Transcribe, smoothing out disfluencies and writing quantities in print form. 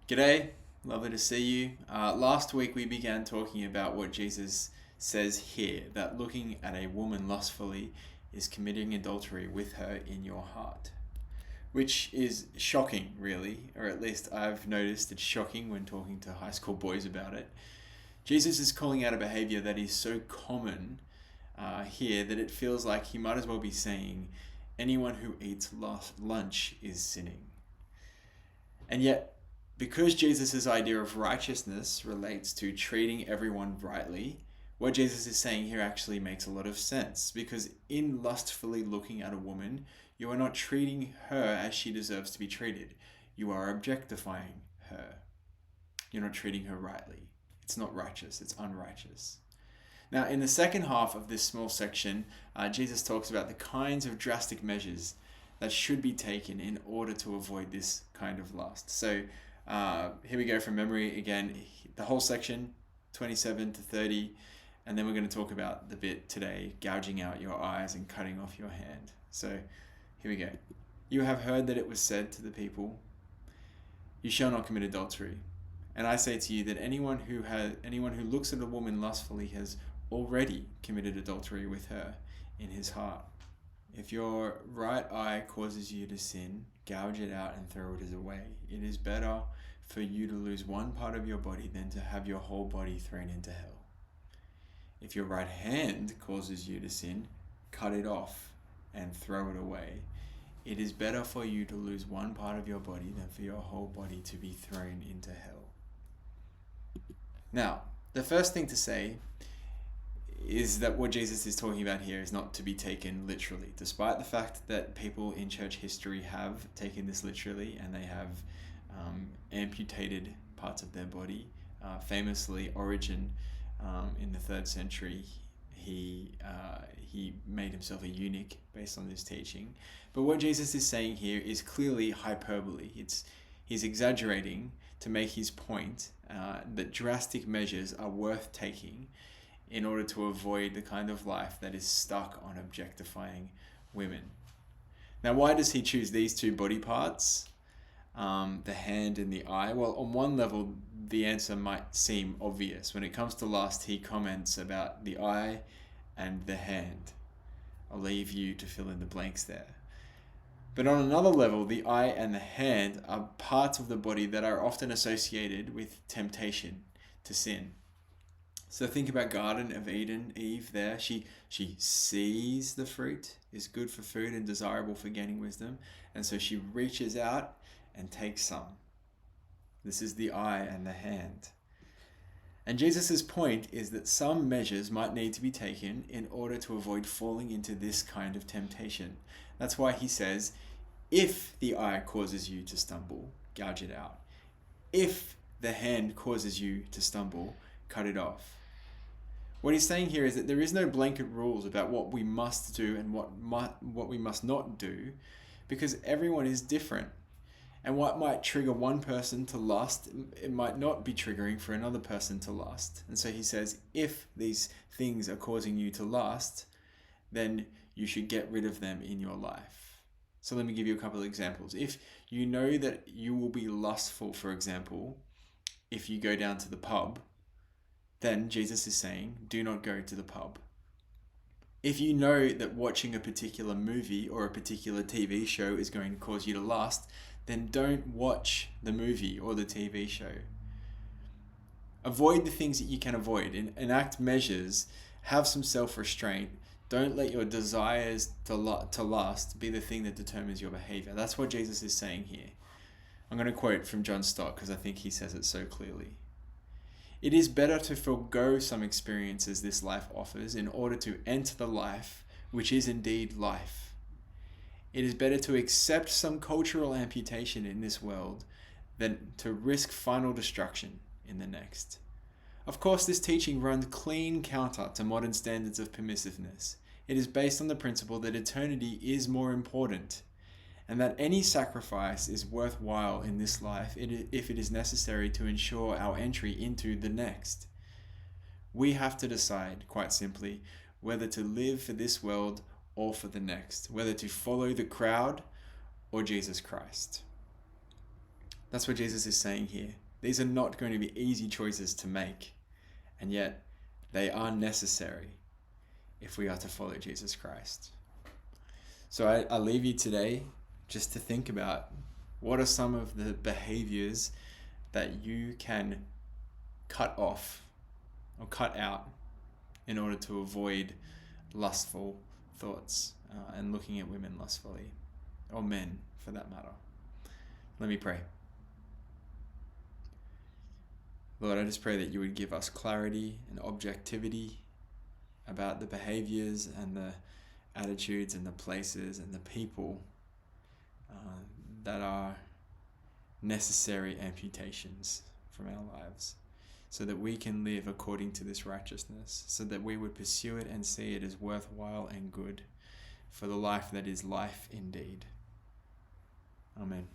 G'day, lovely to see you. Last week we began talking about what Jesus says here, that looking at a woman lustfully is committing adultery with her in your heart. Which is shocking, really, or at least I've noticed it's shocking when talking to high school boys about it. Jesus is calling out a behavior that is so common here that it feels like he might as well be saying, anyone who eats lunch is sinning. And yet, because Jesus' idea of righteousness relates to treating everyone rightly, what Jesus is saying here actually makes a lot of sense. Because in lustfully looking at a woman, you are not treating her as she deserves to be treated. You are objectifying her. You're not treating her rightly. It's not righteous, it's unrighteous. Now, in the second half of this small section, Jesus talks about the kinds of drastic measures that should be taken in order to avoid this kind of lust. So here we go from memory again, the whole section, 27 to 30, and then we're going to talk about the bit today, gouging out your eyes and cutting off your hand. So here we go. You have heard that it was said to the people, you shall not commit adultery. And I say to you that anyone who looks at a woman lustfully has already committed adultery with her in his heart. If your right eye causes you to sin, gouge it out and throw it away. It is better for you to lose one part of your body than to have your whole body thrown into hell. If your right hand causes you to sin, cut it off and throw it away. It is better for you to lose one part of your body than for your whole body to be thrown into hell. Now, the first thing to say is that what Jesus is talking about here is not to be taken literally, despite the fact that people in church history have taken this literally and they have amputated parts of their body. Famously, Origen in the 3rd century, he made himself a eunuch based on this teaching. But what Jesus is saying here is clearly hyperbole. He's exaggerating to make his point that drastic measures are worth taking in order to avoid the kind of life that is stuck on objectifying women. Now, why does he choose these two body parts, the hand and the eye? Well, on one level, the answer might seem obvious. When it comes to lust, he comments about the eye and the hand. I'll leave you to fill in the blanks there. But on another level, the eye and the hand are parts of the body that are often associated with temptation to sin. So think about Garden of Eden, Eve there. She sees the fruit is good for food and desirable for gaining wisdom. And so she reaches out and takes some. This is the eye and the hand. And Jesus' point is that some measures might need to be taken in order to avoid falling into this kind of temptation. That's why he says, if the eye causes you to stumble, gouge it out. If the hand causes you to stumble, cut it off. What he's saying here is that there is no blanket rules about what we must do and what we must not do, because everyone is different. And what might trigger one person to lust, it might not be triggering for another person to lust. And so he says, if these things are causing you to lust, then you should get rid of them in your life. So let me give you a couple of examples. If you know that you will be lustful, for example, if you go down to the pub, then Jesus is saying, do not go to the pub. If you know that watching a particular movie or a particular TV show is going to cause you to lust, then don't watch the movie or the TV show. Avoid the things that you can avoid. Enact measures. Have some self-restraint. Don't let your desires to lust be the thing that determines your behavior. That's what Jesus is saying here. I'm going to quote from John Stott because I think he says it so clearly. It is better to forego some experiences this life offers in order to enter the life, which is indeed life. It is better to accept some cultural amputation in this world than to risk final destruction in the next. Of course, this teaching runs clean counter to modern standards of permissiveness. It is based on the principle that eternity is more important, and that any sacrifice is worthwhile in this life if it is necessary to ensure our entry into the next. We have to decide, quite simply, whether to live for this world or for the next, whether to follow the crowd or Jesus Christ. That's what Jesus is saying here. These are not going to be easy choices to make, and yet they are necessary if we are to follow Jesus Christ. So I leave you today just to think about what are some of the behaviors that you can cut off or cut out in order to avoid lustful thoughts and looking at women lustfully, or men for that matter. Let me pray. Lord, I just pray that you would give us clarity and objectivity about the behaviors and the attitudes and the places and the people that are necessary amputations from our lives, so that we can live according to this righteousness, so that we would pursue it and see it as worthwhile and good for the life that is life indeed. Amen.